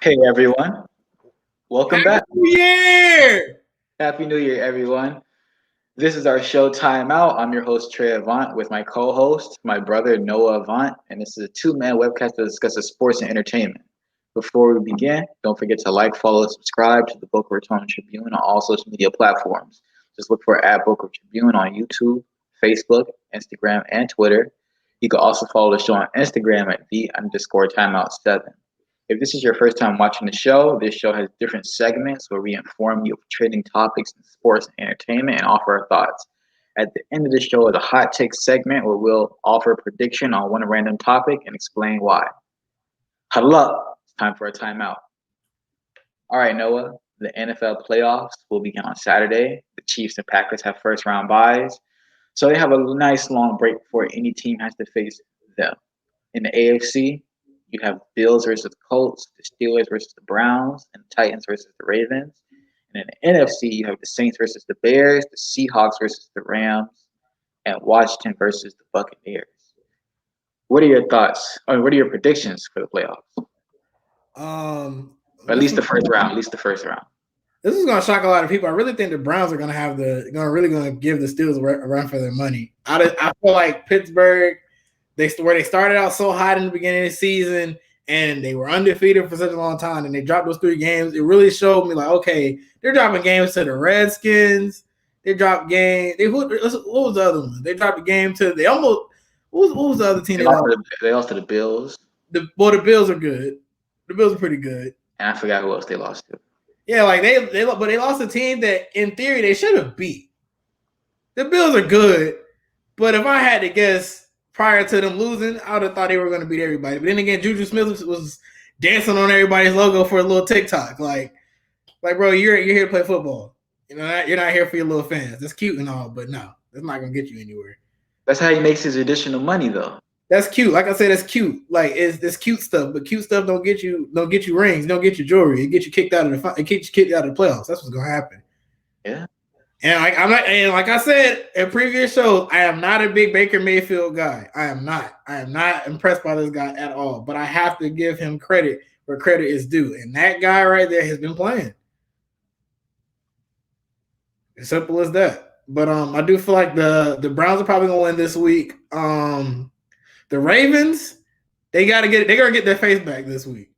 Hey everyone, welcome Happy back. New Year! Happy New Year, everyone. This is our show Timeout. I'm your host Trey Avant with my co-host, my brother Noah Avant, and this is a two-man webcast to discuss sports and entertainment. Before we begin, don't forget to like, follow, subscribe to the Boca Raton Tribune on all social media platforms. Just look for @Boca Tribune on YouTube, Facebook, Instagram, and Twitter. You can also follow the show on Instagram at @the_timeout7. If this is your first time watching the show, this show has different segments where we inform you of trending topics in sports and entertainment and offer our thoughts. At the end of the show is a hot take segment where we'll offer a prediction on one random topic and explain why. Huddle up. It's time for a timeout. All right, Noah. The NFL playoffs will begin on Saturday. The Chiefs and Packers have first round byes. So they have a nice long break before any team has to face them. In the AFC, you have Bills versus the Colts, the Steelers versus the Browns, and the Titans versus the Ravens. And in the NFC, you have the Saints versus the Bears, the Seahawks versus the Rams, and Washington versus the Buccaneers. What are your thoughts? What are your predictions for the playoffs? Or at This least is the first round. At least the first round. this is gonna shock a lot of people. I really think the Browns are gonna give the Steelers a run for their money. I feel like Pittsburgh, where they started out so hot in the beginning of the season and they were undefeated for such a long time, and they dropped those 3 games. It really showed me like, okay, they're dropping games to the Redskins. They dropped game. What was the other one? They dropped a game to they almost. What was the other team They lost to the Bills. The Bills are good. The Bills are pretty good. And I forgot who else they lost to. Yeah, like they lost a team that in theory they should have beat. The Bills are good, but if I had to guess prior to them losing, I would have thought they were going to beat everybody. But then again, Juju Smith was dancing on everybody's logo for a little TikTok. Like bro, you're here to play football. You know, you're not here for your little fans. That's cute and all, but no, that's not going to get you anywhere. That's how he makes his additional money, though. That's cute. Like I said, that's cute. Like it's cute stuff, but cute stuff don't get you rings, don't get you jewelry. It gets you kicked out of the playoffs. That's what's gonna happen. Yeah. And like I said in previous shows, I am not a big Baker Mayfield guy. I am not impressed by this guy at all. But I have to give him credit where credit is due. And that guy right there has been playing. As simple as that. But I do feel like the Browns are probably gonna win this week. The Ravens, they're gonna get their face back this week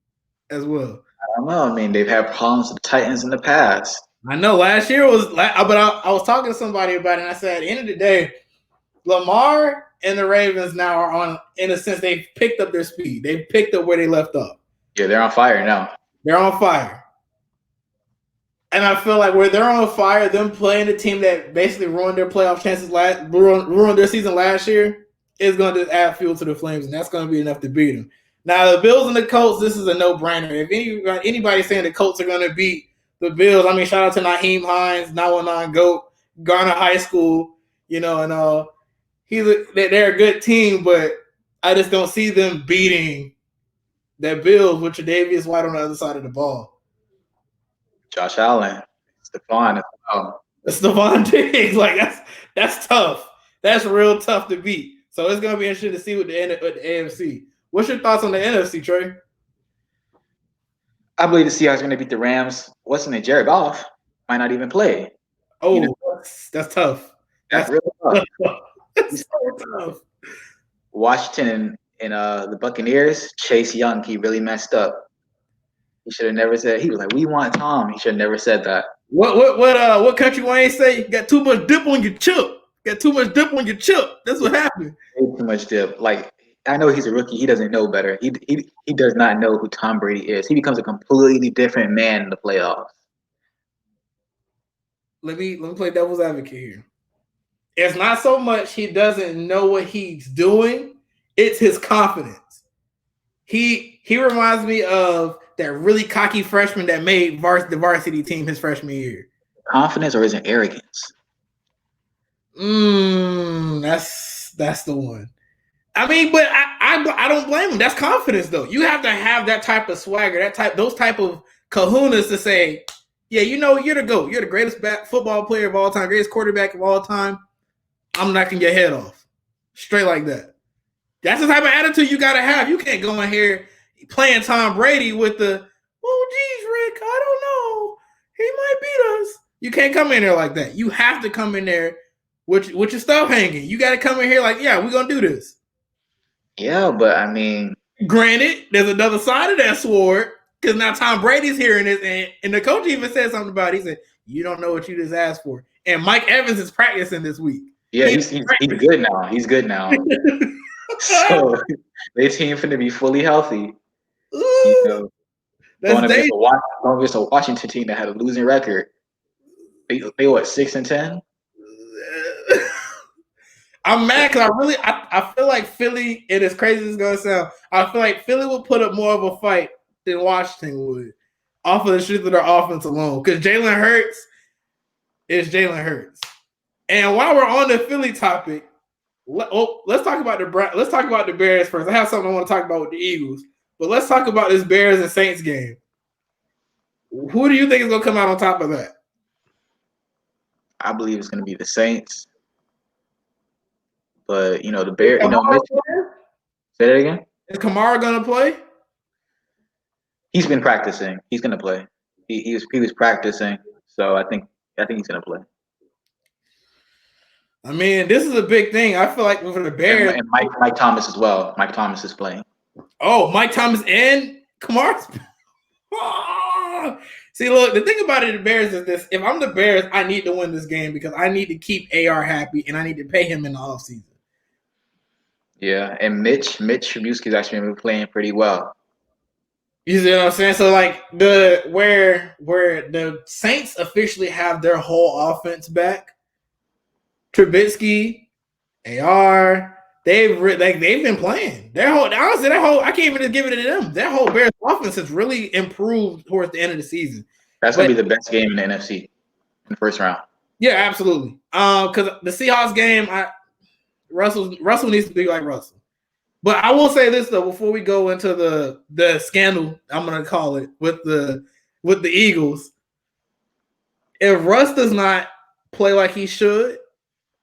as well. I don't know. I mean, they've had problems with the Titans in the past. I know last year was, but I was talking to somebody about it, and I said, at the end of the day, Lamar and the Ravens now are on, in a sense, they've picked up their speed. They've picked up where they left off. Yeah, they're on fire now. They're on fire. And I feel like where they're on fire, them playing the team that basically ruined their playoff chances ruined their season last year, is going to add fuel to the flames, and that's going to be enough to beat them. Now, the Bills and the Colts, this is a no-brainer. If anybody saying the Colts are going to beat the Bills, I mean, shout out to Naheem Hines, 919 GOAT, Garner High School, you know, and they're a good team, but I just don't see them beating that Bills with Tre'Davious White on the other side of the ball. Josh Allen, Stephon. Stephon Diggs, like that's tough. That's real tough to beat. So it's gonna be interesting to see with the AFC. What's your thoughts on the NFC, Trey? I believe the Seahawks are going to beat the Rams. What's in it? Jared Goff might not even play. Oh, that's tough. That's real tough. That's so tough. Washington and the Buccaneers, Chase Young, he really messed up. He should have never said. He was like, "We want Tom." He should have never said that. What country Wayne say? You got too much dip on your chip. Got too much dip on your chip. That's what happened. Too much dip. Like, I know he's a rookie. He doesn't know better. He does not know who Tom Brady is. He becomes a completely different man in the playoffs. Let me play devil's advocate here. It's not so much he doesn't know what he's doing, it's his confidence. He reminds me of that really cocky freshman that made the varsity team his freshman year. Confidence, or is it arrogance? That's the one. I mean, but I don't blame him. That's confidence, though. You have to have that type of swagger, those type of kahunas to say, yeah, you know, you're the GOAT. You're the greatest football player of all time, greatest quarterback of all time. I'm knocking your head off. Straight like that. That's the type of attitude you got to have. You can't go in here playing Tom Brady with the, well, Mike. I don't know. He might beat us. You can't come in there like that. You have to come in there with your stuff hanging. You got to come in here like, yeah, we're going to do this. Yeah, but I mean, granted, there's another side of that sword because now Tom Brady's hearing this, and the coach even said something about it. He said, "You don't know what you just asked for." And Mike Evans is practicing this week. Yeah, he's good now. He's good now. So their team finna be fully healthy. You know, going against a Washington team that had a losing record. They what, 6-10? I'm mad because I feel like Philly, and as crazy as it's gonna sound, I feel like Philly would put up more of a fight than Washington would off of the strength of their offense alone. Because Jalen Hurts is Jalen Hurts. And while we're on the Philly topic, let's talk about the Bears first. I have something I want to talk about with the Eagles, but let's talk about this Bears and Saints game. Who do you think is gonna come out on top of that? I believe it's gonna be the Saints. But the Bears. Say that again. Is Kamara gonna play? He's been practicing. He's gonna play. He was practicing, so I think he's gonna play. I mean, this is a big thing. I feel like for the Bears and Mike Thomas as well. Mike Thomas is playing. Oh, Mike Thomas and Kamara. See, look, the thing about it, the Bears is this: if I'm the Bears, I need to win this game because I need to keep AR happy and I need to pay him in the offseason. Yeah, and Mitch Trubisky's actually been playing pretty well. You see what I'm saying? So like where the Saints officially have their whole offense back, Trubisky, AR, they've been playing. I can't even just give it to them. Their whole Bears offense has really improved towards the end of the season. That's gonna be the best game in the NFC in the first round. Yeah, absolutely. Because the Seahawks game, Russell needs to be like Russell. But I will say this though, before we go into the scandal, I'm gonna call it with the Eagles. If Russ does not play like he should,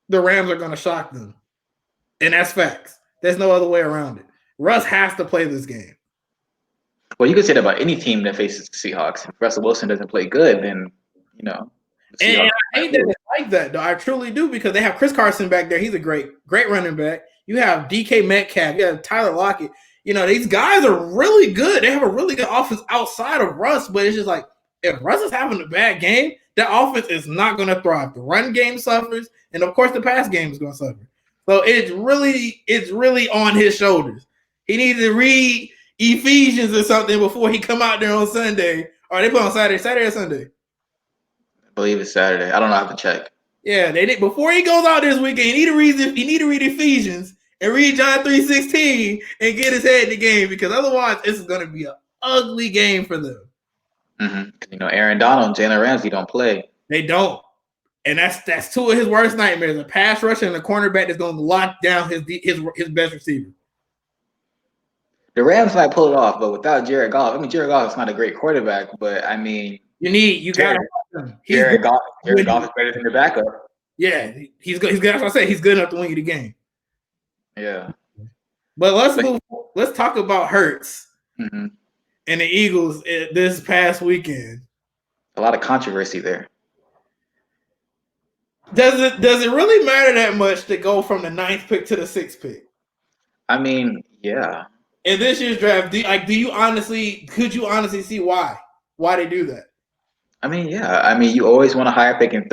the Rams are gonna shock them. And that's facts. There's no other way around it. Russ has to play this game. Well, you could say that about any team that faces the Seahawks. If Russell Wilson doesn't play good, then And I hate that it's like that, though. I truly do, because they have Chris Carson back there. He's a great running back. You have DK Metcalf. You have Tyler Lockett. These guys are really good. They have a really good offense outside of Russ, but it's just like if Russ is having a bad game, that offense is not going to thrive. The run game suffers, and of course the pass game is going to suffer. So it's really on his shoulders. He needs to read Ephesians or something before he come out there on Sunday. Or they play on Saturday or Sunday? I believe it's Saturday. I don't know. I have to check. Yeah, they did. Before he goes out this weekend, he need to read Ephesians and read John 3:16 and get his head in the game, because otherwise this is going to be an ugly game for them. Mm-hmm. Aaron Donald and Jalen Ramsey don't play. They don't. And that's two of his worst nightmares: a pass rusher and a cornerback that's going to lock down his best receiver. The Rams might pull it off, but without Jared Goff, Jared Goff is not a great quarterback, but you got him. Jared Goff is better than the backup. Yeah, he's good. That's what I said. He's good enough to win you the game. Yeah. But let's talk about Hurts and the Eagles this past weekend. A lot of controversy there. Does it really matter that much to go from the 9th pick to the 6th pick? Yeah. In this year's draft, could you honestly see why they do that? Yeah. You always want a higher pick, and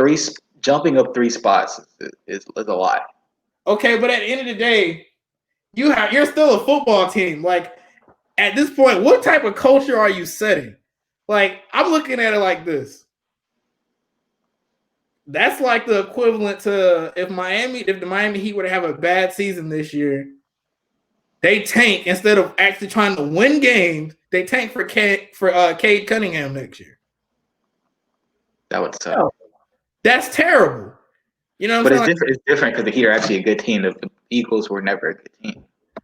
jumping up 3 spots is a lot. Okay, but at the end of the day, you're still a football team. Like, at this point, what type of culture are you setting? Like, I'm looking at it like this. That's like the equivalent to if the Miami Heat were to have a bad season this year, they tank instead of actually trying to win games. They tank for Cade Cunningham next year. That would suck. That's terrible. But it's different because the Heat are actually a good team. The Eagles were never a good team.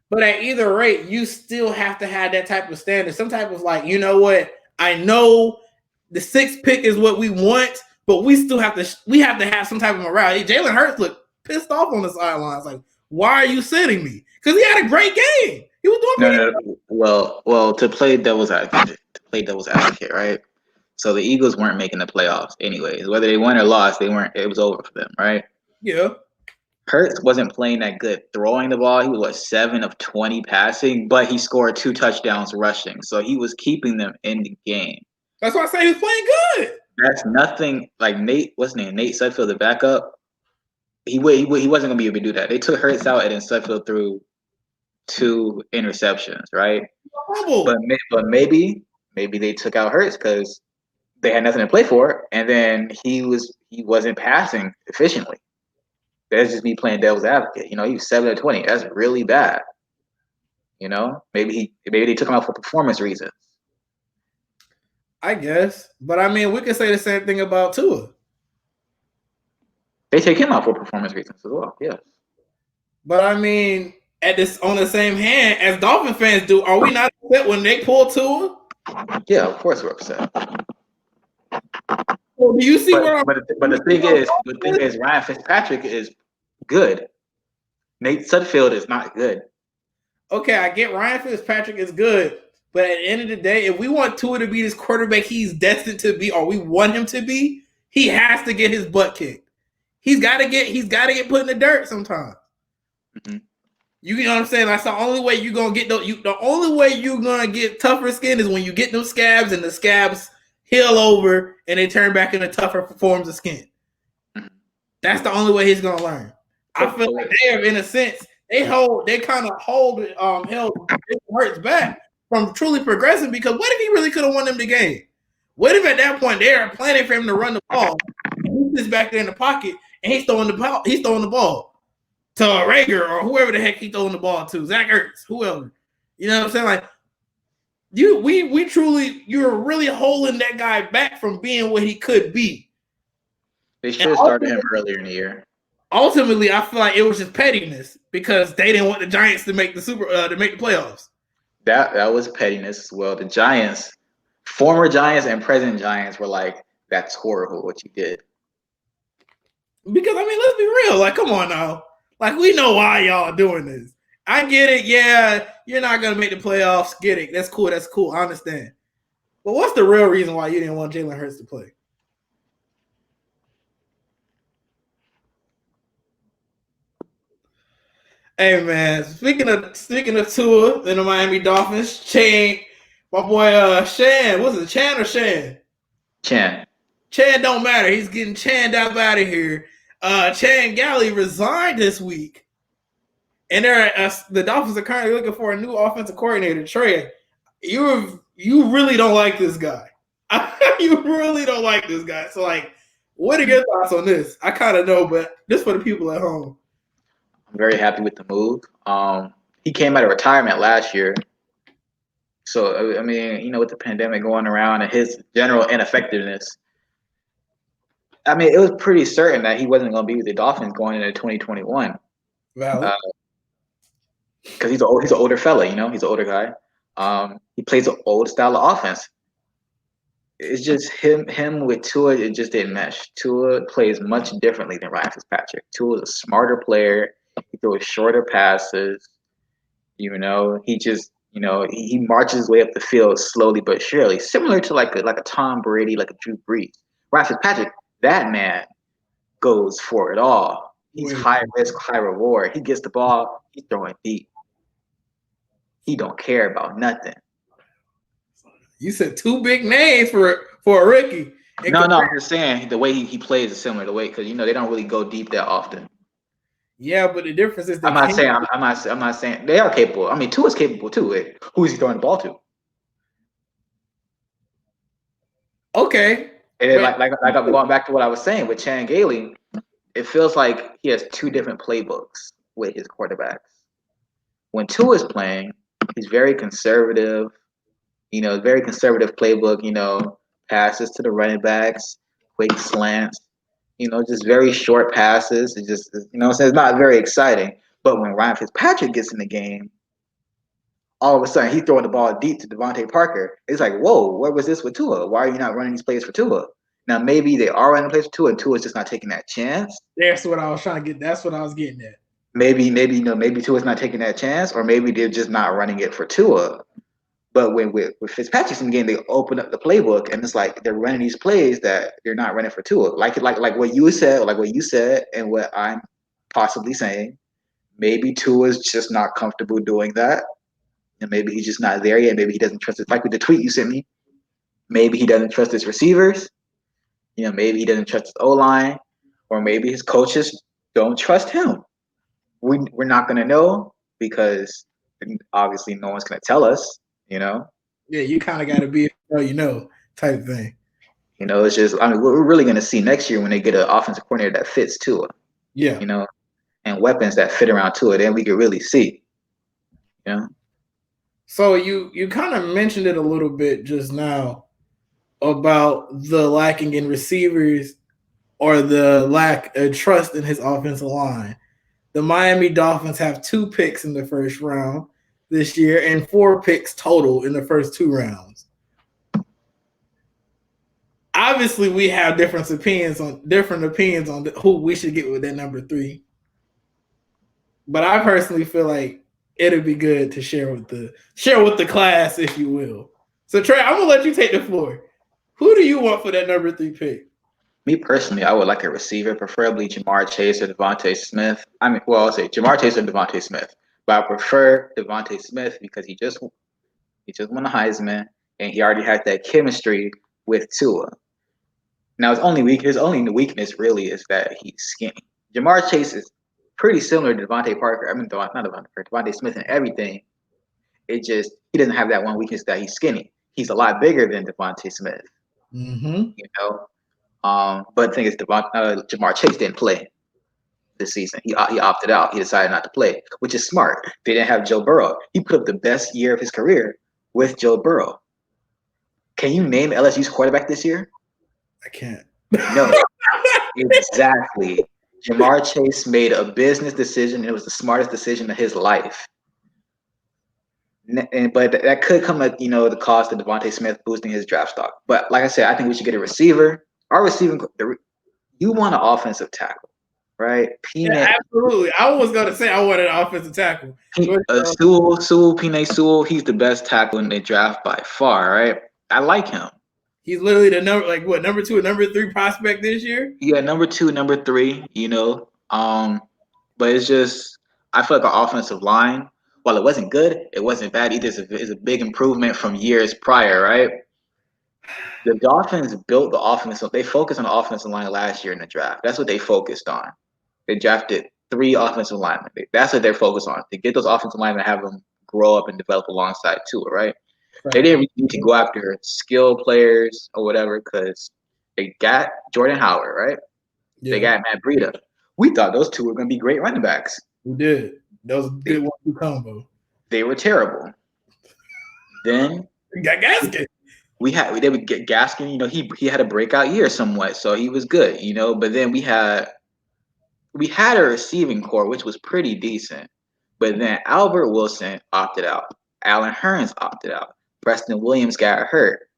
But at either rate, you still have to have that type of standard. Some type of like, you know what? I know the 6th pick is what we want, but we still have to have some type of morale. Jalen Hurts looked pissed off on the sidelines. Like, why are you sitting me? Because he had a great game. He was doing no. Well, to play devil's advocate, right? So the Eagles weren't making the playoffs anyways. Whether they won or lost, they weren't. It was over for them, right? Yeah. Hurts wasn't playing that good throwing the ball. He was 7 of 20 passing, but he scored 2 touchdowns rushing. So he was keeping them in the game. That's why I say he was playing good. That's nothing like Nate. What's his name? Nate Sudfeld, the backup. He wasn't gonna be able to do that. They took Hurts out and then Sudfeld threw 2 interceptions, right? But maybe they took out Hurts because they had nothing to play for, and then he wasn't passing efficiently. That's just me playing devil's advocate. He was 7 of 20. That's really bad. Maybe they took him out for performance reasons. I guess, but I mean, we can say the same thing about Tua. They take him out for performance reasons as well. Yes. But I mean, on the same hand, as Dolphin fans do, are we not upset when they pull Tua? Yeah, of course we're upset. Well, do you see but the thing is, Ryan Fitzpatrick is good. Nate Sudfeld is not good. Okay, I get Ryan Fitzpatrick is good, but at the end of the day, if we want Tua to be this quarterback he's destined to be, or we want him to be, he has to get his butt kicked. He's got to get put in the dirt sometimes. Mm-hmm. You know what I'm saying? That's the only way you're gonna get the only way you're gonna get tougher skin is when you get those scabs and the scabs heal over and they turn back into tougher forms of skin. That's the only way he's gonna learn. I feel like they have, in a sense, held Hurts back from truly progressing, because what if he really could have won them the game? What if at that point they are planning for him to run the ball, and he's just back there in the pocket and he's throwing the ball to Rager or whoever the heck he's throwing the ball to, Zach Ertz, whoever. You know what I'm saying? Like, you're really holding that guy back from being what he could be. They should have started him earlier in the year. Ultimately, I feel like it was just pettiness because they didn't want the Giants to make the playoffs. That was pettiness as well. The Giants, former Giants and present Giants, were like, "That's horrible what you did." Because I mean, let's be real. Like, come on now. Like, we know why y'all doing this. I get it. Yeah, you're not gonna make the playoffs. Get it. That's cool. I understand. But what's the real reason why you didn't want Jalen Hurts to play? Hey man, speaking of Tua and the Miami Dolphins, my boy Shan, what's it, Chan or Shan? Chan don't matter. He's getting Chan out of here. Chan Galley resigned this week, and the Dolphins are currently looking for a new offensive coordinator. Trey, you really don't like this guy. You really don't like this guy. So, like, what are your thoughts on this? I kind of know, but just for the people at home. I'm very happy with the move. He came out of retirement last year. So, I mean, with the pandemic going around and his general ineffectiveness, I mean, it was pretty certain that he wasn't going to be with the Dolphins going into 2021. Valid. Because he's an older fella, he's an older guy. He plays an old style of offense. It's just him with Tua, it just didn't mesh. Tua plays much differently than Ryan Fitzpatrick. Tua is a smarter player. He throws shorter passes. He just, he marches his way up the field slowly but surely, similar to like a Tom Brady, like a Drew Brees. Ryan Fitzpatrick, that man goes for it all. He's high risk, high reward. He gets the ball, he's throwing deep. He don't care about nothing. You said 2 big names for a rookie. No, I'm just saying the way he plays is similar to the way, because they don't really go deep that often. Yeah, but the difference is I'm not saying they are capable. I mean, Tua's capable too. Who is he throwing the ball to? Okay. And like I'm going back to what I was saying with Chan Gailey, it feels like he has 2 different playbooks with his quarterbacks. When Tua is playing, he's very conservative. Very conservative playbook. Passes to the running backs, quick slants. Just very short passes. It just, so it's not very exciting. But when Ryan Fitzpatrick gets in the game, all of a sudden he's throwing the ball deep to Devontae Parker. It's like, whoa, what was this with Tua? Why are you not running these plays for Tua? Now, maybe they are running plays for Tua, and Tua's just not taking that chance. That's what I was trying to get. That's what I was getting at. Maybe Tua's not taking that chance, or maybe they're just not running it for Tua. But with Fitzpatrick's in the game, they open up the playbook, and it's like they're running these plays that they're not running for Tua. Like what you said, and what I'm possibly saying. Maybe Tua's just not comfortable doing that, and maybe he's just not there yet. Maybe he doesn't trust it. Like with the tweet you sent me, maybe he doesn't trust his receivers. Maybe he doesn't trust his O line, or maybe his coaches don't trust him. We're not gonna know because obviously no one's gonna tell us. Yeah, you kind of got to be type thing. It's just we're really gonna see next year when they get an offensive coordinator that fits Tua. Yeah. And weapons that fit around Tua. Then we can really see. So you kind of mentioned it a little bit just now about the lacking in receivers or the lack of trust in his offensive line. The Miami Dolphins have 2 picks in the first round this year and 4 picks total in the first 2 rounds. Obviously, we have different opinions on who we should get with that number 3. But I personally feel like it'd be good to share with the class, if you will. So Trey, I'm gonna let you take the floor. Who do you want for that number 3 pick? Me personally, I would like a receiver, preferably Jamar Chase or Devontae Smith. I'll say Jamar Chase or Devontae Smith, but I prefer Devontae Smith because he just won a Heisman and he already had that chemistry with Tua. Now his only weakness really is that he's skinny. Jamar Chase is pretty similar to Devontae Parker. Not Devontae Parker, Devontae Smith and everything. It just he doesn't have that one weakness that he's skinny. He's a lot bigger than Devontae Smith. Mm-hmm. But the thing is, Jamar Chase didn't play this season. He opted out. He decided not to play, which is smart. They didn't have Joe Burrow. He put up the best year of his career with Joe Burrow. Can you name LSU's quarterback this year? I can't. No. Exactly. Jamar Chase made a business decision, and it was the smartest decision of his life. But that could come at the cost of Devontae Smith boosting his draft stock. But like I said, I think we should get a receiver. Our receiving, you want an offensive tackle, right? Yeah, absolutely. I was going to say I wanted an offensive tackle. Penei Sewell, he's the best tackle in the draft by far, right? I like him. He's literally the number 2 or number 3 prospect this year? Yeah, number 2, number 3, But it's just, I feel like our offensive line, while it wasn't good, it wasn't bad either. It's a big improvement from years prior, right? The Dolphins built the offense. They focused on the offensive line last year in the draft. That's what they focused on. They drafted 3 offensive linemen. That's what they're focused on, to get those offensive linemen and have them grow up and develop alongside Tua, right? They didn't need to go after skill players or whatever because they got Jordan Howard, right? Yeah. They got Matt Breida. We thought those 2 were going to be great running backs. We did. That was a good 1-2 combo. They were terrible. Then we got Gaskin. They would get Gaskin. He had a breakout year somewhat, so he was good. But then we had a receiving core which was pretty decent. But then Albert Wilson opted out. Allen Hurns opted out. Preston Williams got hurt.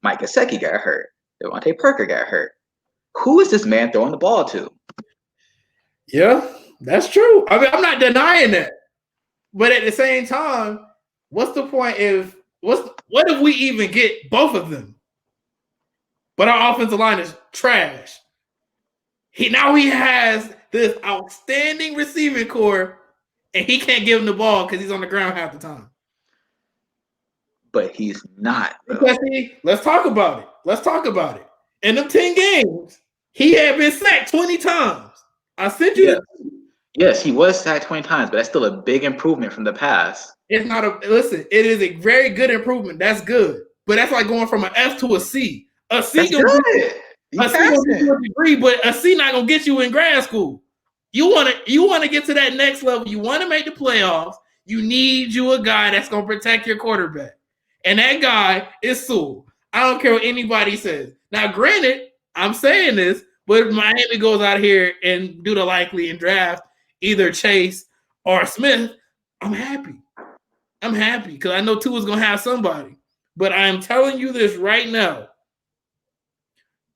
Mike Gesicki got hurt. Devontae Parker got hurt. Who is this man throwing the ball to? Yeah, that's true. I'm not denying that. But at the same time, what's the point what if we even get both of them? But our offensive line is trash. He has this outstanding receiving core, and he can't give him the ball because he's on the ground half the time. But he's not. Let's talk about it. In them 10 games, he had been sacked 20 times. I sent you Yes, he was sacked 20 times, but that's still a big improvement from the past. It's not it is a very good improvement. That's good. But that's like going from an F to a C. A C gonna be a degree, but a C not gonna get you in grad school. You wanna get to that next level. You want to make the playoffs. You need a guy that's gonna protect your quarterback. And that guy is Sewell. I don't care what anybody says. Now, granted, I'm saying this, but if Miami goes out here and do the likely and draft either Chase or Smith, I'm happy. Because I know Tua's going to have somebody. But I'm telling you this right now.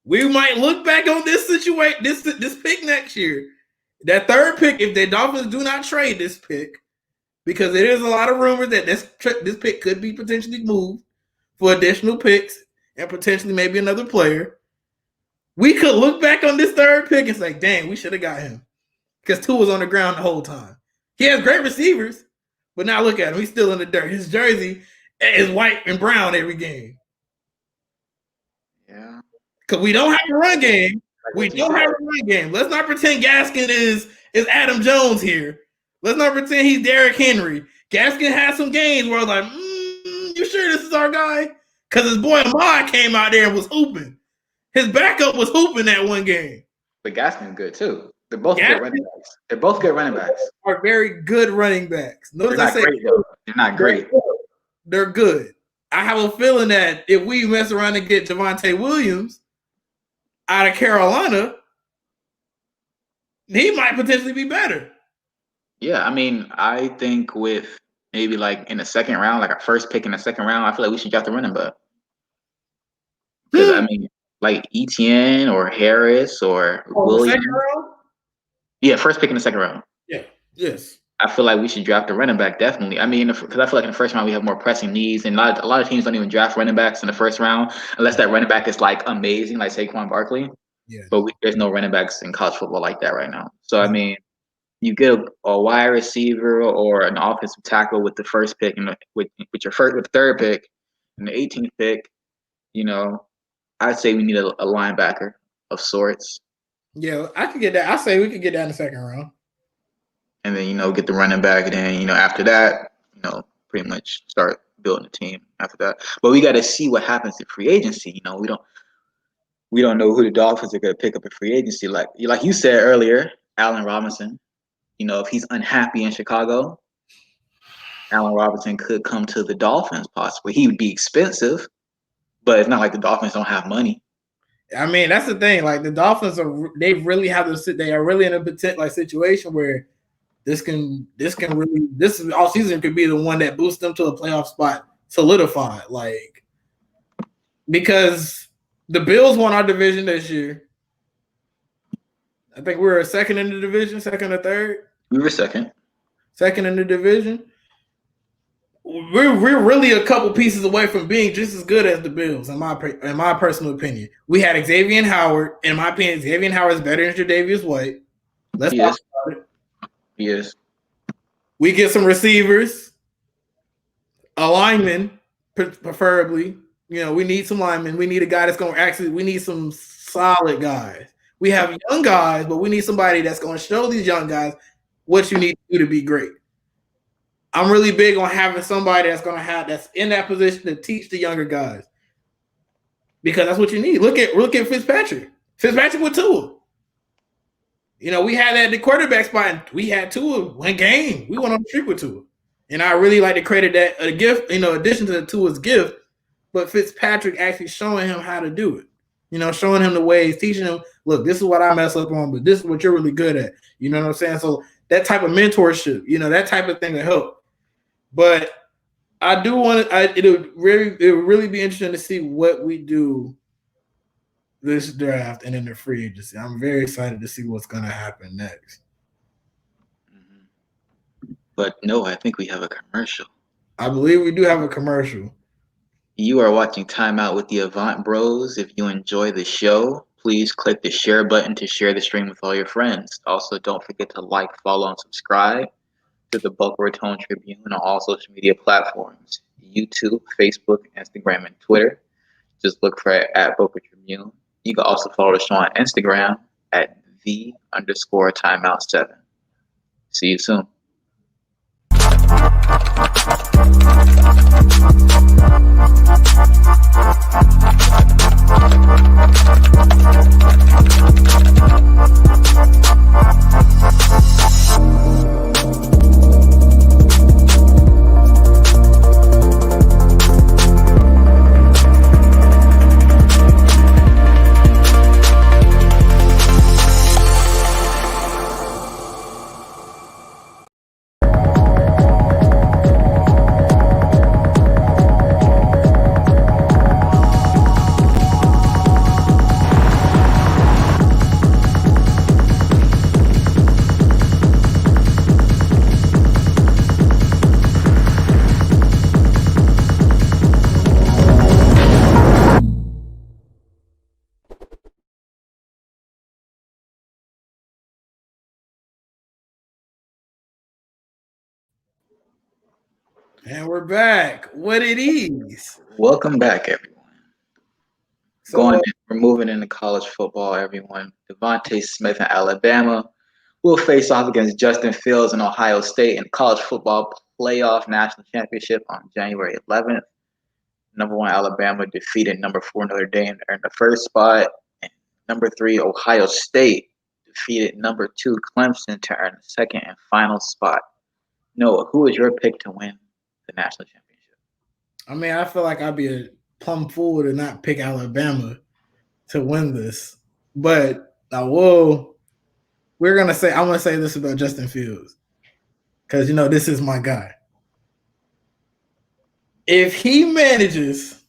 We might look back on this situation, this pick next year. That 3rd pick, if the Dolphins do not trade this pick, because there is a lot of rumors that this pick could be potentially moved for additional picks and potentially maybe another player. We could look back on this third pick and say, dang, we should have got him. Because Tua was on the ground the whole time. He has great receivers, but now look at him. He's still in the dirt. His jersey is white and brown every game. Yeah. Because we don't have a run game. We don't have a run game. Let's not pretend Gaskin is Adam Jones here. Let's not pretend he's Derrick Henry. Gaskin had some games where I was like, you sure this is our guy? Because his boy Ahmad came out there and was hooping. His backup was hooping that one game. But Gaskin's good too. They're both good running backs. They're both good running backs. Are very good running backs. They're not great though. They're not great. They're good. I have a feeling that if we mess around and get Javonte Williams out of Carolina, he might potentially be better. Yeah, I mean, I think with maybe like in the second round, like our first pick in the second round, I feel like we should draft the running back. Because I mean, like Etienne or Harris or Williams. Yeah, first pick in the second round. Yeah. Yes. I feel like we should draft a running back, definitely. I mean, because I feel like in the first round we have more pressing needs, and a lot of teams don't even draft running backs in the first round unless that running back is like amazing, like Saquon Barkley. Yeah. But there's no running backs in college football like that right now. So I mean, you get a wide receiver or an offensive tackle with the first pick, and with the third pick, and the 18th pick. You know, I'd say we need a linebacker of sorts. Yeah, I could get that. I say we could get that in the second round. And then, get the running back. And then, after that, pretty much start building a team after that. But we got to see what happens in free agency. We don't know who the Dolphins are going to pick up in free agency. Like you said earlier, Allen Robinson, if he's unhappy in Chicago, Allen Robinson could come to the Dolphins possibly. He would be expensive, but it's not like the Dolphins don't have money. I mean, that's the thing. Like the Dolphins they are really in a situation where this all season could be the one that boosts them to a playoff spot solidified. Like, because the Bills won our division this year. I think we were second in the division, second or third. We were second in the division. We're really a couple pieces away from being just as good as the Bills, in my personal opinion. We had Xavier Howard. In my opinion, Xavier Howard is better than Tre'Davious White. Let's talk about it. Yes. We get some receivers, a lineman, preferably. We need some linemen. We need a guy that's going to we need some solid guys. We have young guys, but we need somebody that's going to show these young guys what you need to do to be great. I'm really big on having somebody that's in that position to teach the younger guys, because that's what you need. Look at Fitzpatrick. Fitzpatrick with Tua. We had that at the quarterback spot, and we had Tua one game. We went on the streak with Tua. And I really like to credit that a gift, addition to Tua's gift, but Fitzpatrick actually showing him how to do it. Showing him the ways, teaching him, look, this is what I mess up on, but this is what you're really good at. You know what I'm saying? So that type of mentorship, that type of thing will help. But I do want to, it would really be interesting to see what we do this draft and in the free agency. I'm very excited to see what's going to happen next. But no, I think we have a commercial. I believe we do have a commercial. You are watching Timeout with the Avant Bros. If you enjoy the show, please click the share button to share the stream with all your friends. Also, don't forget to like, follow, and subscribe to the Boca Raton Tribune on all social media platforms: YouTube, Facebook, Instagram, and Twitter. Just look for it at Boca Tribune. You can also follow the show on Instagram at _timeout7. See you soon. And we're back. What it is. Welcome back, everyone. So We're moving into college football, everyone. Devontae Smith in Alabama will face off against Justin Fields in Ohio State in college football playoff national championship on January 11th. Number one Alabama defeated number four Notre Dame to earn the first spot, and number three Ohio State defeated number two Clemson to earn the second and final spot. Noah, who is your pick to win the national championship? I mean, I feel like I'd be a plumb fool to not pick Alabama to win this. But I'm gonna say this about Justin Fields. Because this is my guy. If he manages,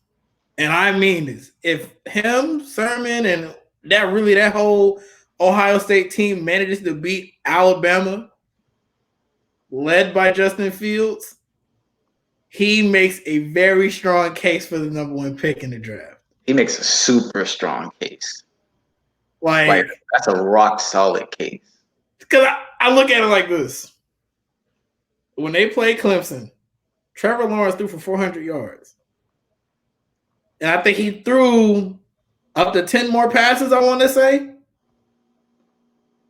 and I mean this, if him, Sermon, and that whole Ohio State team manages to beat Alabama, led by Justin Fields, he makes a very strong case for the number one pick in the draft. He makes a super strong case. Like that's a rock solid case. Because I look at it like this. When they played Clemson, Trevor Lawrence threw for 400 yards. And I think he threw up to 10 more passes, I want to say.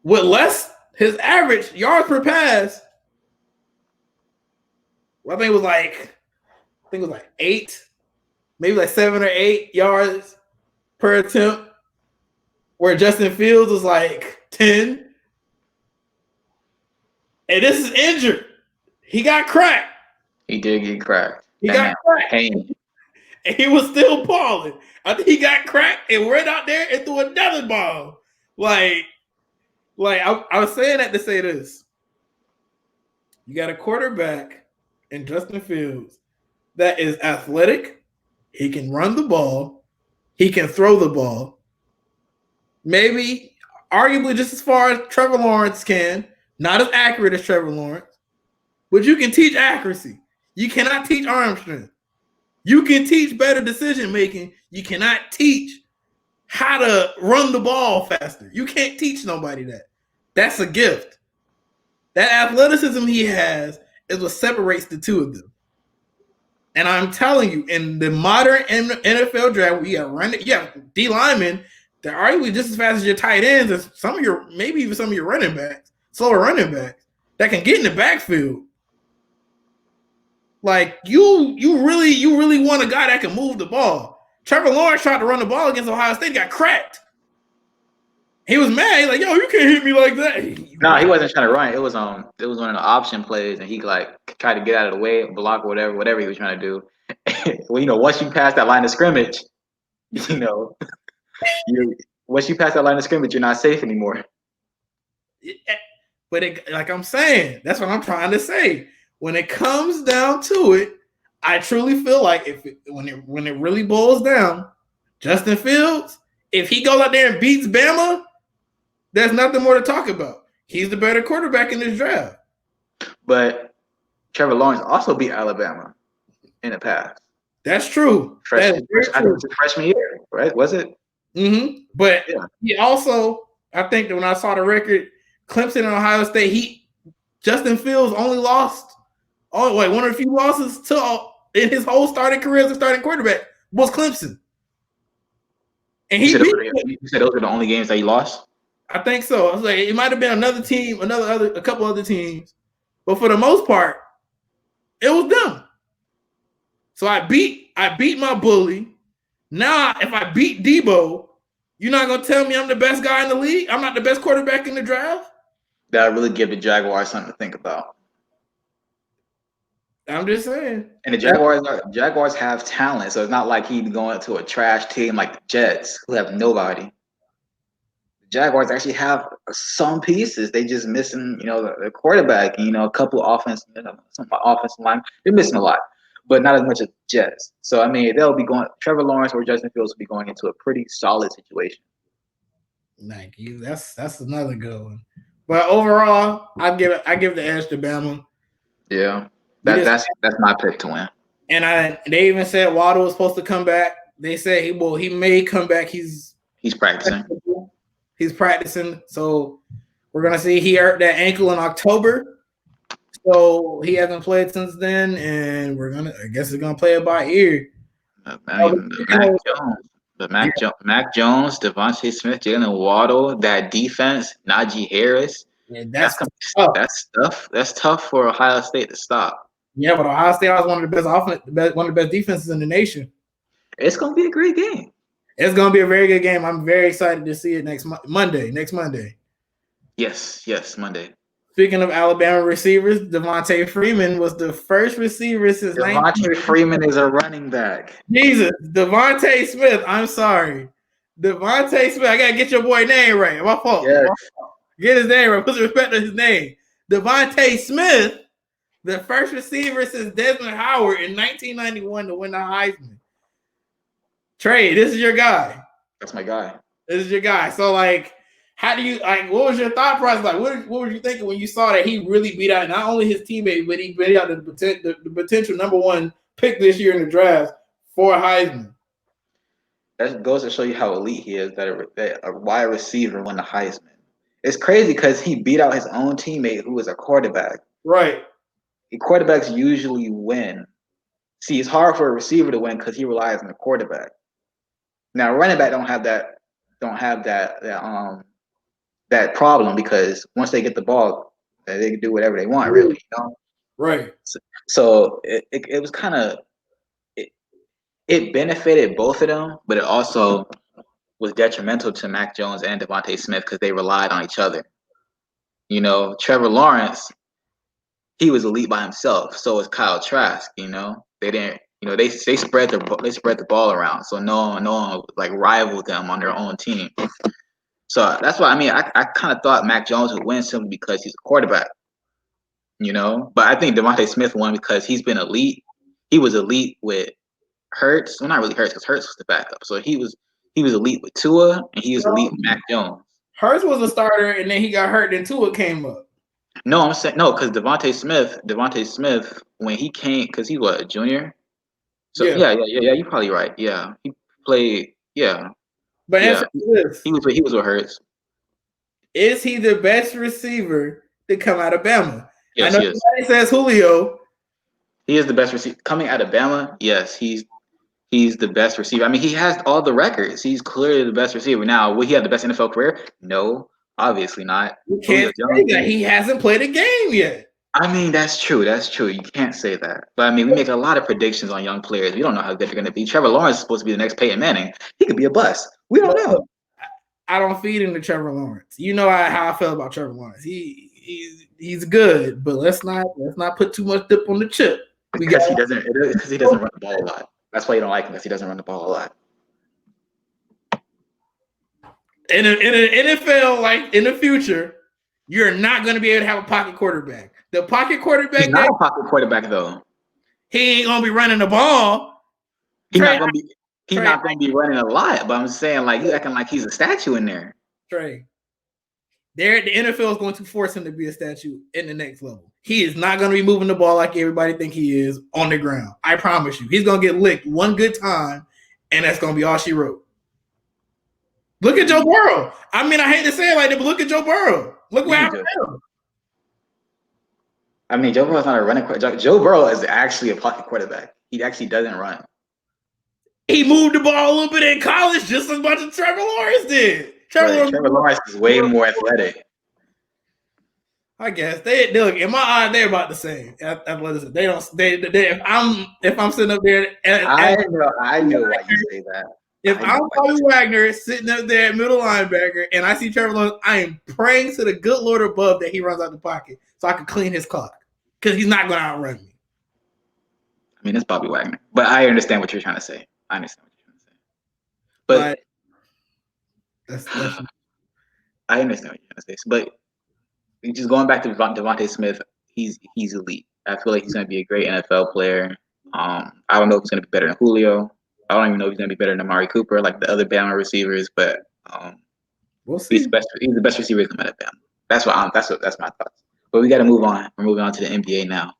With his average yards per pass, I think it was like 8, maybe like 7 or 8 yards per attempt, where Justin Fields was like 10. And this is injured. He got cracked. He did get cracked. He got cracked. And he was still balling. I think he got cracked and went out there and threw another ball. I was saying that to say this. You got a quarterback in Justin Fields that is athletic. He can run the ball. He can throw the ball. Maybe, arguably just as far as Trevor Lawrence can. Not as accurate as Trevor Lawrence. But you can teach accuracy. You cannot teach arm strength. You can teach better decision making. You cannot teach how to run the ball faster. You can't teach nobody that. That's a gift. That athleticism he has is what separates the two of them. And I'm telling you, in the modern NFL draft, you have D linemen that are arguably just as fast as your tight ends, and maybe even some of your running backs, slower running backs that can get in the backfield. Like you really want a guy that can move the ball. Trevor Lawrence tried to run the ball against Ohio State, got cracked. He was mad. He's like, "Yo, you can't hit me like that." No, he wasn't trying to run. It was one of the option plays, and he tried to get out of the way, block or whatever he was trying to do. Well, once you pass that line of scrimmage, once you pass that line of scrimmage, you're not safe anymore. But like I'm saying, that's what I'm trying to say. When it comes down to it, I truly feel like when it really boils down, Justin Fields, if he goes out there and beats Bama, there's nothing more to talk about. He's the better quarterback in this draft. But Trevor Lawrence also beat Alabama in the past. That's true. I think it was his freshman year, right? Was it? Mm-hmm. But he also, I think that when I saw the record, Clemson and Ohio State, Justin Fields only lost one of the few losses in his whole starting career as a starting quarterback was Clemson. And you said those were the only games that he lost? I think so. I was like, it might have been another team, a couple other teams. But for the most part, it was them. So I beat my bully. Now, if I beat Debo, you're not going to tell me I'm the best guy in the league? I'm not the best quarterback in the draft? That would really give the Jaguars something to think about. I'm just saying. And the Jaguars have talent, so it's not like he's going to a trash team like the Jets, who have nobody. The Jaguars actually have some pieces. They just missing, the quarterback, a couple offensive line. They're missing a lot, but not as much as the Jets. So they'll be going. Trevor Lawrence or Justin Fields will be going into a pretty solid situation. Thank you. That's another good one. But overall, I give the edge to Bama. Yeah. That's my pick to win. And they even said Waddle was supposed to come back. They said he may come back. He's practicing. He's practicing. So we're gonna see he hurt that ankle in October. So he hasn't played since then, and I guess we're gonna play it by ear. I mean, Mac Jones, Devontae Smith, Jalen Waddle, that defense, Najee Harris. Yeah, That's tough. that's tough. That's tough for Ohio State to stop. Yeah, but Ohio State was one of the one of the best defenses in the nation. It's gonna be a great game. It's gonna be a very good game. I'm very excited to see it next Monday. Next Monday. Yes, Monday. Speaking of Alabama receivers, Devontae Freeman was the first receiver since Devontae Freeman is a running back. Jesus, Devontae Smith. I'm sorry, Devontae Smith. I gotta get your boy name right. My fault. Yes. Get his name right. Put some respect on his name. Devontae Smith, the first receiver since Desmond Howard in 1991 to win the Heisman. Trey, this is your guy. That's my guy. This is your guy. So, like, how do you like? What was your thought process? Like, what were you thinking when you saw that he really beat out not only his teammate, but he beat out the potential number one pick this year in the draft for Heisman? That goes to show you how elite he is. That a wide receiver won the Heisman. It's crazy because he beat out his own teammate who was a quarterback. Right. The quarterbacks usually win. See, it's hard for a receiver to win because he relies on the quarterback. Now, running back don't have that problem because once they get the ball, they can do whatever they want, really. You know? Right. So it was kind of it benefited both of them, but it also was detrimental to Mac Jones and Devontae Smith because they relied on each other. You know, Trevor Lawrence, he was elite by himself. So was Kyle Trask. You know, they didn't. You know, they spread the ball around, so no one like rivaled them on their own team. So that's why I kind of thought Mac Jones would win simply because he's a quarterback. You know, but I think Devontae Smith won because he's been elite. He was elite with Hurts. Well, not really Hurts because Hurts was the backup. So he was elite with Tua and he was elite with Mac Jones. Hurts was a starter and then he got hurt and Tua came up. No, I'm saying no because Devontae Smith when he came because he was a junior. So yeah, you're probably right. Yeah, he played. Yeah, but yeah, he was with Hurts. Is he the best receiver to come out of Bama? Yes, I know everybody says Julio. He is the best receiver coming out of Bama. Yes, he's the best receiver. I mean, he has all the records. He's clearly the best receiver. Now, will he have the best NFL career? No, obviously not. You can't say that. He hasn't played a game yet. I mean, that's true. You can't say that. But, I mean, we make a lot of predictions on young players. We don't know how good they're going to be. Trevor Lawrence is supposed to be the next Peyton Manning. He could be a bust. We don't know. I don't feed into Trevor Lawrence. You know how I feel about Trevor Lawrence. He's good, but let's not put too much dip on the chip. Because he doesn't run the ball a lot. That's why you don't like him, because he doesn't run the ball a lot. In an NFL, like in the future, you're not going to be able to have a pocket quarterback. The pocket quarterback. He's not a pocket quarterback though. He ain't gonna be running the ball. He's not gonna be running a lot. But I'm saying, like, he's acting like he's a statue in there. Trey, the NFL is going to force him to be a statue in the next level. He is not going to be moving the ball like everybody think he is on the ground. I promise you. He's going to get licked one good time, and that's going to be all she wrote. Look at Joe Burrow. I mean, I hate to say it like that, but look at Joe Burrow. Look what happened to him. I mean, Joe Burrow's not a running quarterback. Joe Burrow is actually a pocket quarterback. He actually doesn't run. He moved the ball a little bit in college just as much as Trevor Lawrence did. Trevor Lawrence is way more athletic. I guess they look in my eye. They're about the same. Athleticism. They don't. They. If I'm sitting up there, I know why you say that. If I'm Bobby Wagner sitting up there at middle linebacker and I see Trevor Lawrence, I am praying to the good Lord above that he runs out the pocket so I can clean his clock because he's not going to outrun me. I mean, it's Bobby Wagner, but I understand what you're trying to say. I understand what you're trying to say. But I understand what you're trying to say. But just going back to Devontae Smith, he's elite. I feel like he's going to be a great NFL player. I don't know if he's going to be better than Julio. I don't even know if he's going to be better than Amari Cooper, like the other Bama receivers. But we'll see. He's the best receiver to come out of Bama. That's my thoughts. But we got to move on. We're moving on to the NBA now.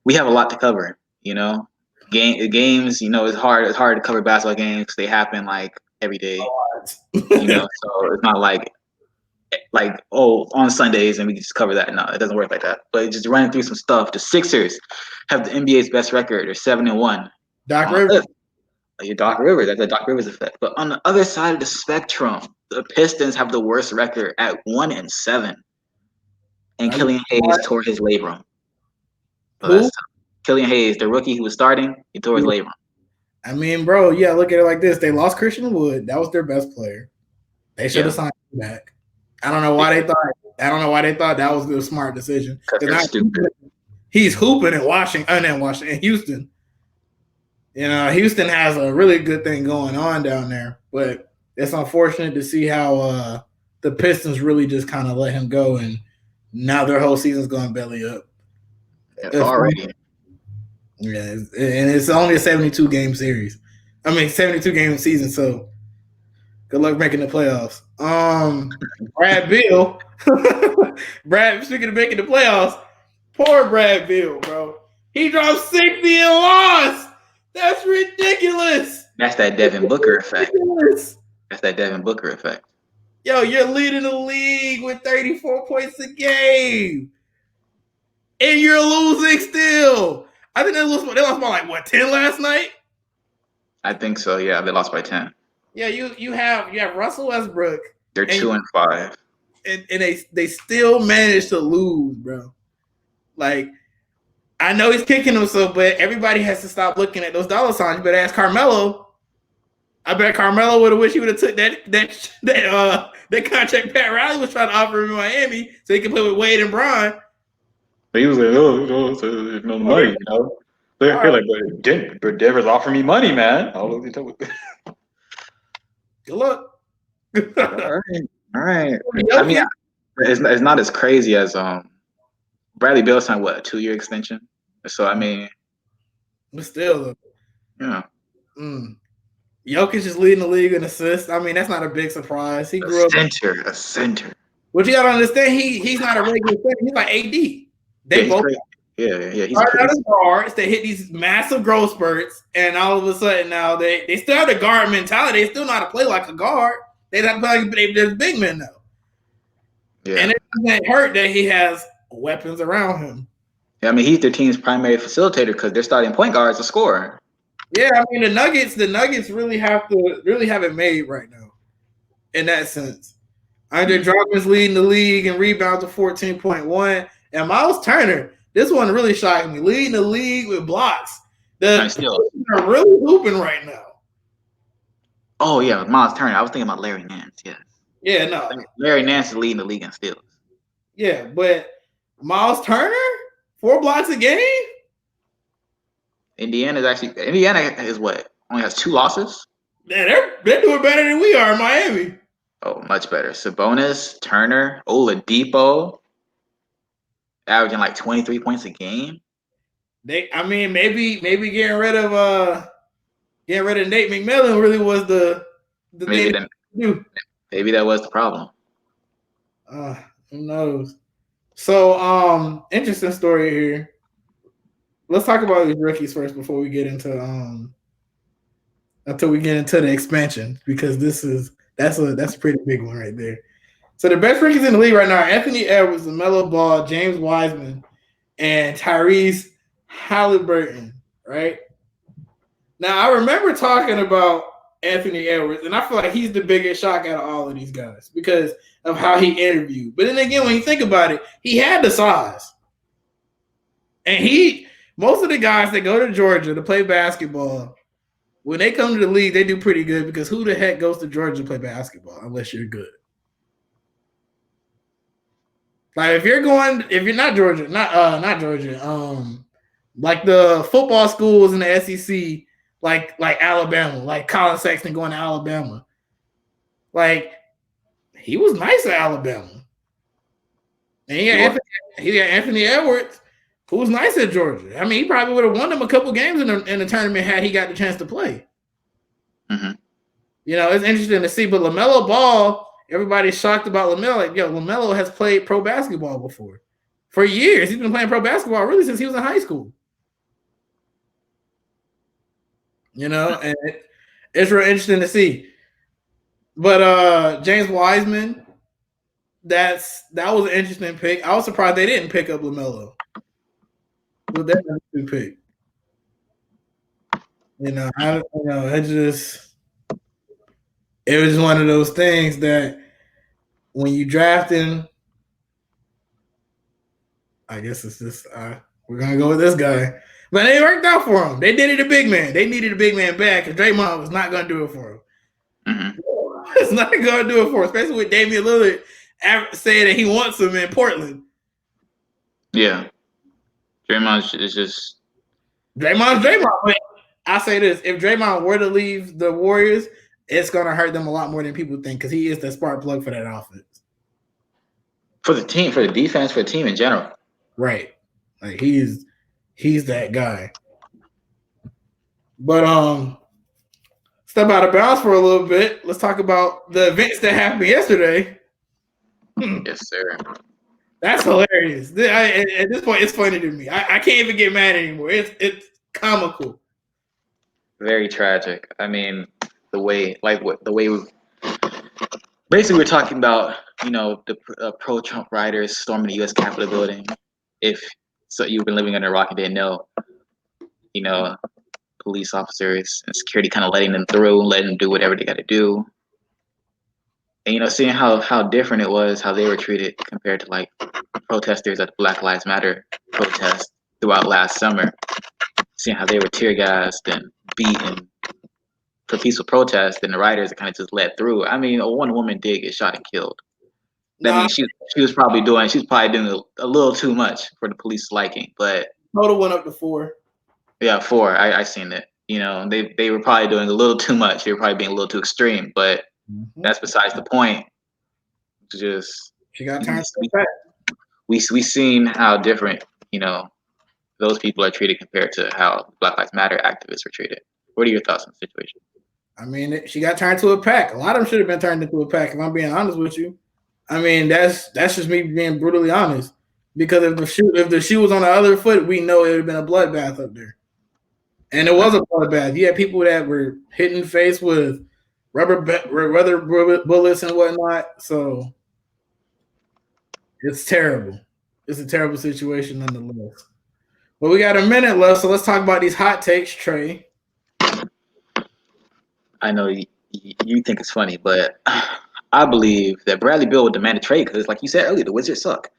We have a lot to cover. You know, games. You know, it's hard to cover basketball games. They happen like every day. You know, so it's not like like, oh, on Sundays and we can just cover that. No, it doesn't work like that. But just running through some stuff. The Sixers have the NBA's best record. They're 7-1. Doc Rivers. Your Doc Rivers, that's a Doc Rivers effect. But on the other side of the spectrum, the Pistons have the worst record at 1-7. And Killian Hayes tore his labrum. So Killian Hayes, the rookie who was starting, he tore his labrum. I mean, bro, yeah, look at it like this. They lost Christian Wood. That was their best player. They should have signed him back. I don't know why they thought that was a smart decision. Because stupid. He's hooping in in Houston. You know, Houston has a really good thing going on down there, but it's unfortunate to see how the Pistons really just kind of let him go, and now their whole season's going belly up. Already. Yeah, and it's only a 72-game series. 72-game season, so good luck making the playoffs. Brad Beal. Speaking of making the playoffs, poor Brad Beal, bro. He dropped 60 and lost. That's ridiculous. That's that Devin Booker effect. That's that Devin Booker effect. Yo, you're leading the league with 34 points a game. And you're losing still. I think they lost by 10 last night? I think so, yeah. They lost by 10. Yeah, you have Russell Westbrook. They're 2-5. And they still managed to lose, bro. Like, I know he's kicking himself, but everybody has to stop looking at those dollar signs. You better ask Carmelo. I bet Carmelo would have wished he would have took that contract Pat Riley was trying to offer him in Miami so he could play with Wade and Bron. But he was like, there's no money, you know. They're like, but Denver's offering me money, man. Good luck. All right. I mean, it's not as crazy as Bradley Beal signed a 2-year extension. So I mean, but still, yeah. Jokic is leading the league in assists. I mean, that's not a big surprise. He grew up a center. But you gotta understand, he's not a regular center. He's like AD. They both he's out of guards. They hit these massive growth spurts, and all of a sudden now they still have the guard mentality. They still know how to play like a guard. They don't play like they're big men now. Yeah. And it doesn't hurt that he has weapons around him. Yeah, I mean, he's their team's primary facilitator because their starting point guard is a scorer. Yeah, I mean the Nuggets really have it made right now, in that sense. Andre Drummond's leading the league in rebounds of 14.1, and Miles Turner, this one really shocked me, leading the league with blocks. The are really hooping right now. Oh yeah, Miles Turner. I was thinking about Larry Nance. Yeah. Yeah, no. Larry Nance is leading the league in steals. Yeah, but Miles Turner, 4 blocks a game. Indiana is what? Only has 2 losses? Yeah, they're doing better than we are in Miami. Oh, much better. Sabonis, Turner, Oladipo, averaging like 23 points a game. Maybe getting rid of Nate McMillan really was the maybe thing to do. Maybe that was the problem. Who knows? So, interesting story here. Let's talk about these rookies first before we get into the expansion, because that's a pretty big one right there. So the best rookies in the league right now are Anthony Edwards, LaMelo Ball, James Wiseman, and Tyrese Halliburton, right? Now I remember talking about Anthony Edwards, and I feel like he's the biggest shock out of all of these guys because of how he interviewed. But then again, when you think about it, he had the size. And most of the guys that go to Georgia to play basketball, when they come to the league, they do pretty good because who the heck goes to Georgia to play basketball unless you're good? Like if you're not Georgia, not Georgia, like the football schools in the SEC, like Alabama, like Colin Sexton going to Alabama. Like he was nice at Alabama. And he had Anthony Edwards, who was nice at Georgia. I mean, he probably would have won them a couple games in the tournament had he got the chance to play. Mm-hmm. You know, it's interesting to see. But LaMelo Ball, everybody's shocked about LaMelo. Like, yo, LaMelo has played pro basketball before. For years. He's been playing pro basketball really since he was in high school. You know, and it's real interesting to see. But James Wiseman, that was an interesting pick. I was surprised they didn't pick up LaMelo. Well, that's a good pick. It was one of those things that when you drafting, I guess it's just we're gonna go with this guy. But it worked out for him. They needed a big man. They needed a big man back because Draymond was not gonna do it for him. Mm-hmm. It's not gonna do it for him, especially with Damian Lillard saying that he wants him in Portland. Yeah, Draymond is just Draymond's Draymond. But I say this: if Draymond were to leave the Warriors, it's gonna hurt them a lot more than people think because he is the spark plug for that offense. For the team, for the defense, for the team in general. Right. Like he's that guy. But step out of bounds for a little bit. Let's talk about the events that happened yesterday. Yes, sir. That's hilarious. At this point, it's funny to me. I can't even get mad anymore. It's comical. Very tragic. I mean, the way basically we're talking about, the pro-Trump rioters storming the U.S. Capitol building. If so, you've been living under a rock and didn't know, police officers and security kind of letting them through, letting them do whatever they got to do. And, seeing how different it was, how they were treated compared to like protesters at the Black Lives Matter protest throughout last summer, seeing how they were tear gassed and beaten for peaceful protest, and the rioters kind of just let through. I mean, one woman did get shot and killed. That means she was probably doing a little too much for the police liking, but total went up to 4. Yeah, 4. I seen it. They were probably doing a little too much. They were probably being a little too extreme, but that's besides the point. Just she got turned back. We seen how different those people are treated compared to how Black Lives Matter activists were treated. What are your thoughts on the situation? I mean, she got turned to a pack. A lot of them should have been turned into a pack. If I'm being honest with you, I mean that's just me being brutally honest. Because if the shoe was on the other foot, we know it would have been a bloodbath up there. And it was a bloodbath. You had people that were hitting face with rubber bullets and whatnot. So it's terrible. It's a terrible situation nonetheless. But we got a minute left, so let's talk about these hot takes, Trey. I know you think it's funny, but I believe that Bradley Beal would demand a trade because, like you said earlier, the Wizards suck.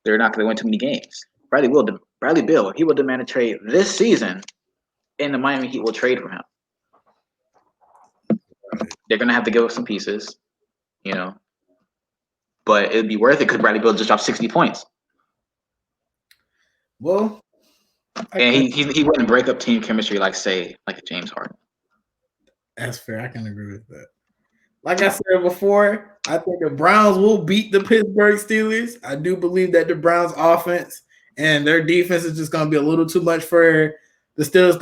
They're not going to win too many games. Bradley Beal, he will demand a trade this season, and the Miami Heat will trade for him. They're going to have to give up some pieces, but it'd be worth it because Bradley Beal just dropped 60 points. Well, and he wouldn't break up team chemistry like James Harden. That's fair. I can agree with that. Like I said before, I think the Browns will beat the Pittsburgh Steelers. I do believe that the Browns' offense and their defense is just going to be a little too much for the Steelers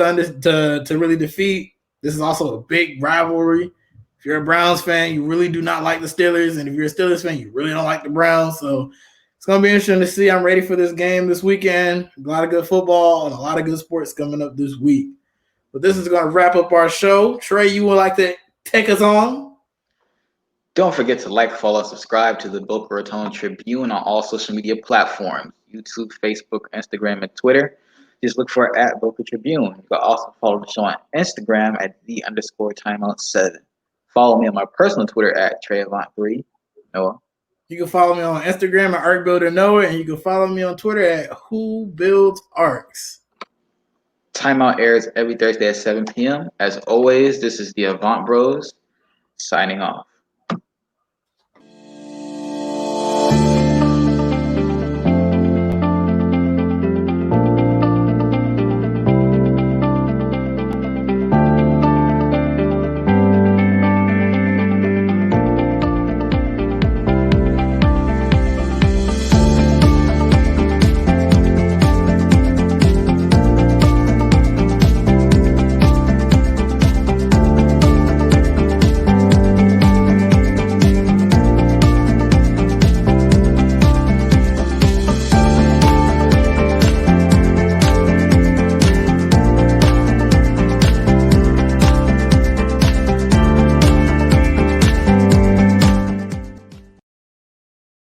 to really defeat. This is also a big rivalry. If you're a Browns fan, you really do not like the Steelers. And if you're a Steelers fan, you really don't like the Browns. So it's going to be interesting to see. I'm ready for this game this weekend. A lot of good football and a lot of good sports coming up this week. But this is going to wrap up our show. Trey, you would like to take us on? Don't forget to like, follow, subscribe to the Boca Raton Tribune on all social media platforms, YouTube, Facebook, Instagram, and Twitter. Just look for at Boca Tribune. You can also follow the show on Instagram at @the_timeout7. Follow me on my personal Twitter at TreyAvant3. Noah. You can follow me on Instagram at ArcBuilderNoah, and you can follow me on Twitter at WhoBuildsArcs. Timeout airs every Thursday at 7 p.m. As always, this is the Avant Bros signing off.